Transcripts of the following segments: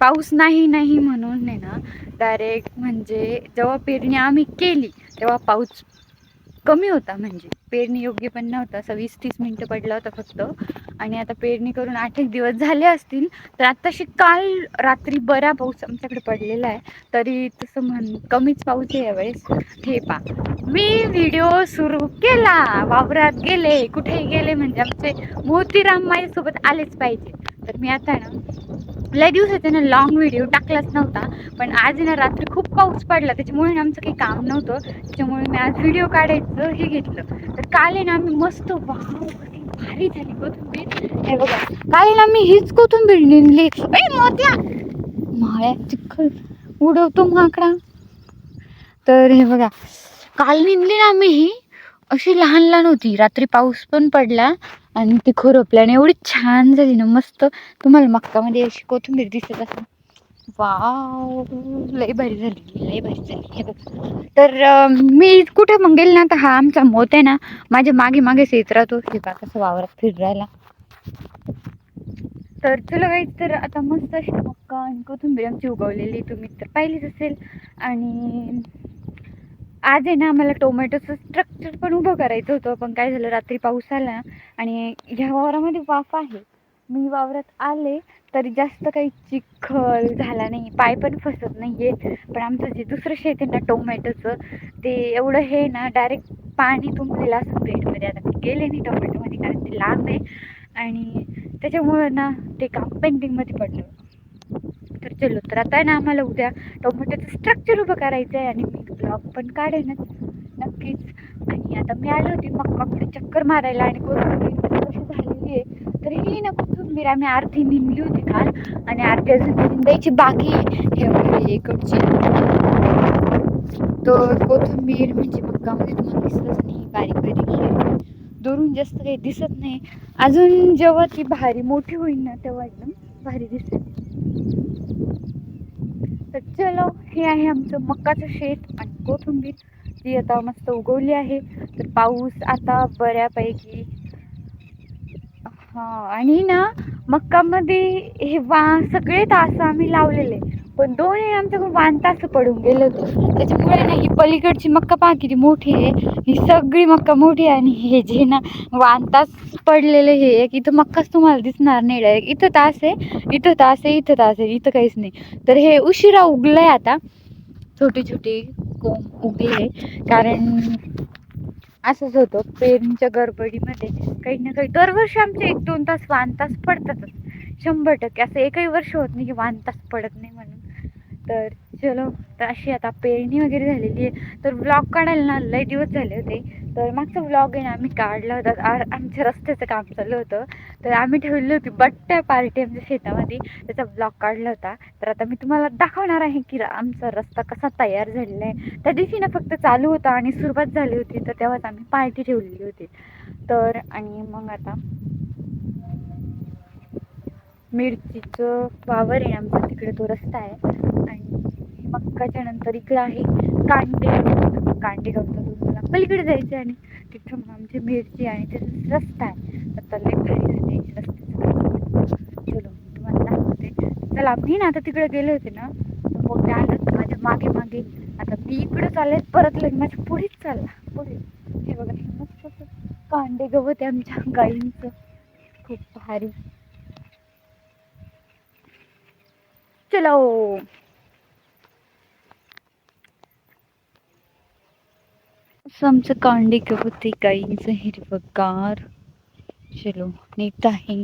पाऊस नाही नाही म्हणून आहे ना, डायरेक्ट म्हणजे जेव्हा पेरणी आम्ही केली तेव्हा पाऊस कमी होता, म्हणजे पेरणी योग्य पण नव्हता. असं 20-30 मिनटं पडला होता फक्त. आणि आता पेरणी करून 8-1 दिवस झाले असतील. तर आत्ताशी काल रात्री बरा पाऊस आमच्याकडे पडलेला आहे. तरी तसं कमीच पाऊस आहे यावेळेस. हे पा, मी व्हिडिओ सुरू केला, वावरात गेले, कुठेही गेले म्हणजे आमचे मोतीराम माझ्यासोबत आलेच पाहिजे. तर मी आता ना लय दिवसाचे ना लॉंग व्हिडिओ टाकलाच नव्हता, पण आज ना रात्री खूप पाऊस पडला, त्याच्यामुळे आमचं काही काम नव्हतं. त्याच्यामुळे मी आज व्हिडिओ काढायचं हे घेतलं. तर काल आहे ना आम्ही मस्त, वाव कशी भारी झाली कोथिंबीर. हे बघा, काल ना मी हीच कोथिंबीर निघली. मोत्या माळ्या चिखल उडवतो माकडा. तर हे बघा, काल निघली ना आम्ही ही अशी लहान लहान होती. रात्री पाऊस पण पडला आणि ती खुरपल्याने एवढी छान झाली ना, मस्त. तुम्हाला मक्कामध्ये अशी कोथिंबीर दिसत असेल. वाव, लई भारी झाली, लई भारी झाली. हे बघ, तर मी कुठे मग गेले ना, तर हा आमचा मोत आहे ना माझ्या मागे मागेच येत राहतो. हे बघा कसं वावरात फिरायला. तर चला गाईस, तर आता मस्त अशी मक्का आणि कोथिंबीर आमची उगवलेली तुम्ही तर पाहिलीच असेल. आणि आज आहे ना आम्हाला टोमॅटोचं स्ट्रक्चर पण उभं करायचं होतं, पण काय झालं, रात्री पाऊस आला आणि ह्या वावरामध्ये वाफ आहे. मी वावरात आले तरी जास्त काही चिखल झाला नाही, पाय पण फसत नाहीये. पण आमचं जे दुसरं शेत आहे ना टोमॅटोचं, ते एवढं हे ना डायरेक्ट पाणी तुंबलेलं असं बेडमध्ये. आता मी गेले नाही टोमॅटोमध्ये कारण ते लांब आहे आणि त्याच्यामुळं ना ते काम पेंडिंगमध्ये पडलं. तर चलो, तर आता आहे ना आम्हाला उद्या टोमॅटोचं स्ट्रक्चर उभं करायचं आहे आणि मी ब्लॉग पण काढेनच नक्कीच. आणि आता मी आले होते मक्काकडे चक्कर मारायला आणि कोथिंबीर कशी झालेली आहे. तर ही ना कोथिंबीर आम्ही अर्धी निंदली होती काल आणि अर्धी अजून निंदायची बाकी आहे इकडची. तर कोथिंबीर म्हणजे मक्कामध्ये तुम्हाला दिसतच नाही, बारीक बारीक दुरून जास्त काही दिसत नाही. अजून जेव्हा ती भारी मोठी होईल ना तेव्हा एकदम भारी दिसेल. तर चलो, हे आहे आमचं मक्काचं शेत आणि कोथिंबीर जी आता मस्त उगवली आहे. तर पाऊस आता बऱ्यापैकी, हा, आणि ना मक्कामध्ये हे सगळे तास आम्ही लावलेले, पण दोन्ही आमच्याकडून वांतास पडून गेले होते. त्याच्यामुळे ना ही पलीकडची मक्का पहा किती मोठी आहे, ही सगळी मक्का मोठी आहे. आणि हे जे ना वांतास पडलेले हे एक इथं मक्काच तुम्हाला दिसणार नाही. डायरेक्ट इथं तास आहे, इथं तास आहे, इथं तास आहे, इथं काहीच नाही. तर हे उशिरा उगलंय आता, छोटे छोटे कोंब उगले. कारण असंच होतं पेरणीच्या गडबडीमध्ये काही ना काही. दरवर्षी आमचे 1-2 तास वांतास पडतातच 100%. असं एकही वर्ष होत नाही की वांतास पडत नाही म्हणून. तर चलो, तर अशी आता पेरणी वगैरे झालेली आहे. तर व्लॉग काढायला ना लय दिवस झाले होते. तर मागचा व्लॉग आहे ना आम्ही काढला होता, आमच्या रस्त्याचं काम चालू होतं. तर आम्ही ठेवली होती बट्ट्या पार्टी आमच्या शेतामध्ये, त्याचा व्लॉग काढला होता. तर आता मी तुम्हाला दाखवणार आहे की आमचा रस्ता कसा तयार झालेला आहे. त्या दिवशी ना फक्त चालू होता आणि सुरुवात झाली होती, तर तेव्हाच आम्ही पार्टी ठेवलेली होती. तर आणि मग आता मिरचीचं वावर आहे आमच्या तिकडे, तो रस्ता आहे. आणि मक्काच्या नंतर इकडे आहे कांडेगावचा तुम्हाला पलीकडे जायचं आणि तिथं मग आमची मिरची आणि त्याचा रस्ता आहे. आता लय भारी झाले रस्त्याचं. चलो तुम्हाला दाखवते. चला, मी ना आता तिकडे गेले होते ना, तर मग ते आलं माझ्या मागे मागे. आता मी इकडे चालले, परत लगे माझ्या पुढेच चालला पुढे. हे बघा, हे मस्त कांडे गवत आहे आमच्या गाईंचं, खूप भारी. चलो, आमचं कांडे गवत आहे गाईंचं हिरवगार. चलो, नीट आहे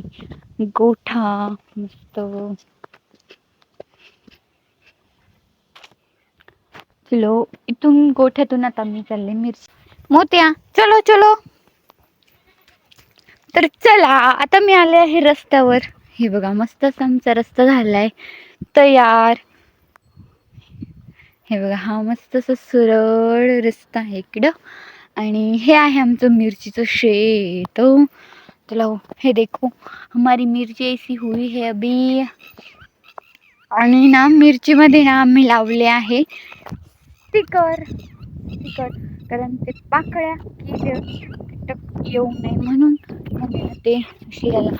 गोठा मस्त. चलो, इथून गोठ्यातून आता मी चालले मिरची मोत्या. चलो चलो, तर चला आता मी आले आहे रस्त्यावर. हे बघा, मस्तच आमचा रस्ता झालाय तयार. हे बघा, हा मस्त असं सरळ रस्ता आहे इकडं. आणि हे आहे आमचं मिरचीचं शेत. चलो, हे देखो हमारी मिर्ची ऐसी हुई है अभी. आणि ना मिरची मध्ये ना आम्ही लावले आहे स्टिकर. कारण ते पाकळ्या कीटक येऊ नये म्हणून ते शिरायला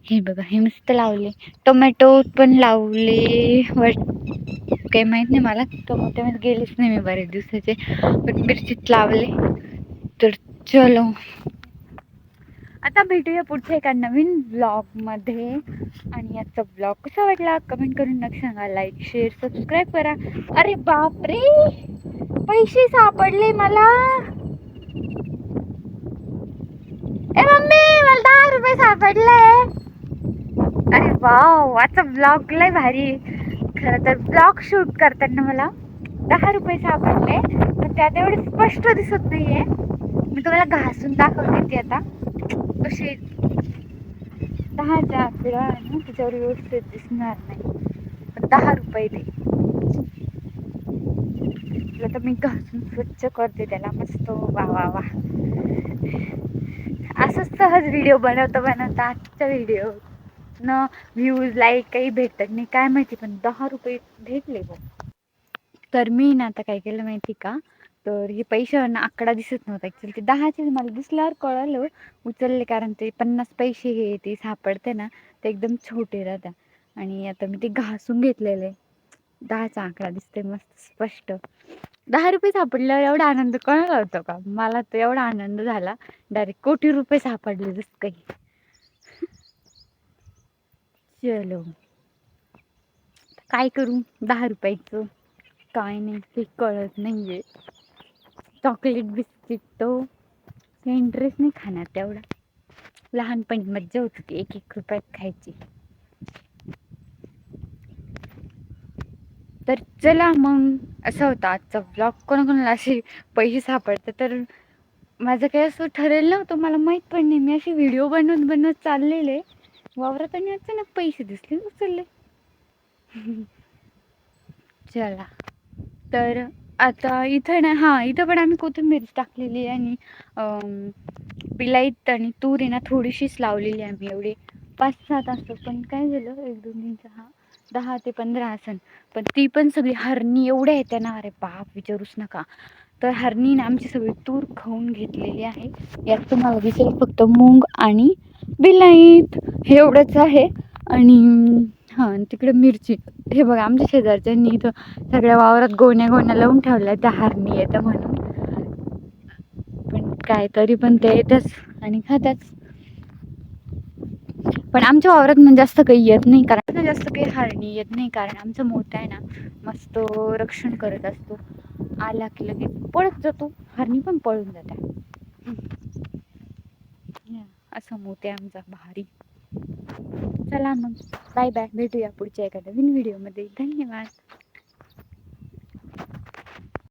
हे बघा, हे मस्त लावले. टोमॅटो पण लावले. काही माहित नाही मला, टोमॅटोमध्ये गेलेच नाही मी बरेच दिवसाचे, पण मिरचीत लावले. तर चलो, आता भेटूया पुढच्या एका नवीन ब्लॉग मध्ये. आणि याचा ब्लॉग कसा वाटला कमेंट करून नक्की सांगा. लाईक, शेअर, सबस्क्राईब करा. अरे बापरे, पैसे सापडले मला. ए मम्मी, मला 10 रुपये सापडले. अरे वाव, आजचा ब्लॉग लय भारी. खरं तर ब्लॉग शूट करताना मला 10 रुपये सापडले, पण त्यात एवढे स्पष्ट दिसत नाहीये. मी तुम्हाला घासून दाखवते ते आता कसे 10च्या आकडा आहे ना, त्याच्यावर व्यवस्थित दिसणार नाही, पण 10 रुपये ते. तर मी घासून स्वच्छ करते त्याला मस्त. वा वा वा, असंच सहज व्हिडिओ बनवता आजच्या व्हिडिओ न व्ह्यूज लाईक काही भेटत नाही काय माहिती, पण 10 रुपये भेटले बघ. तर मी ना आता काय केलं माहिती का, तर हे पैशांना आकडा दिसत नव्हता ॲक्च्युली, ते 10चे मला दिसल्यावर कळलं उचलले, कारण ते 50 पैसे हे ते सापडते ना, ते एकदम छोटे राहतात. आणि आता मी ते घासून घेतलेले, 10चा आकडा दिसते मस्त स्पष्ट. 10 रुपये सापडल्यावर एवढा आनंद कोणाला होतो का, मला तर एवढा आनंद झाला, डायरेक्ट कोटी रुपये सापडले जसं काही. चलो, काय करू 10 रुपयाचं, काय नाही ते कळत नाहीये. चॉकलेट बिस्किट तो इंटरेस्ट नाही खाणार तेवढा. लहानपणी मज्जा होती ती 1-1 रुपयात खायची. तर चला मग, असा होता आजचा ब्लॉग. कोणाकोणाला असे पैसे सापडतात, तर माझं काही असं ठरेल नव्हतं, मला माहीत पण नाही. मी असे व्हिडिओ बनवत चाललेले वावरात आणि अचानक पैसे दिसले, उचलले. चला, तर आता इथं ना, हां इथं पण आम्ही कोथिंबीर टाकलेली आहे. आणि बिलाईत आणि तूर आहे ना थोडीशीच लावलेली आम्ही, एवढी 5-7 असतो. पण काय झालं, 1-2-3-6 10 ते 15 असन, पण ती पण सगळी हरणी एवढ्या येते ना, अरे बाप विचारूच नका. तर हरणीने आमची सगळी तूर खाऊन घेतलेली आहे. यात तुम्हाला दिसेल फक्त मूग आणि बिलाईत हे एवढंच आहे. आणि हां, तिकडे मिरची. हे बघा, आमच्या शेजारच्यांनी इथं सगळ्या वावरात गोण्या लावून ठेवल्या, त्या हरणी येतं म्हणून. पण काय तरी पण ते येतच आणि खात्याच. पण आमच्या वावरात म्हणजे जास्त काही येत नाही, कारण जास्त काही हरणी येत नाही, कारण आमचं मोठं आहे ना, मस्त रक्षण करत असतो. आला की लगेच पळत जातो, हरणी पण पळून जातात. असं मोठे आमचा भारी. चला मग, बाय बाय, भेटूया पुढच्या एका नवीन व्हिडिओमध्ये. धन्यवाद.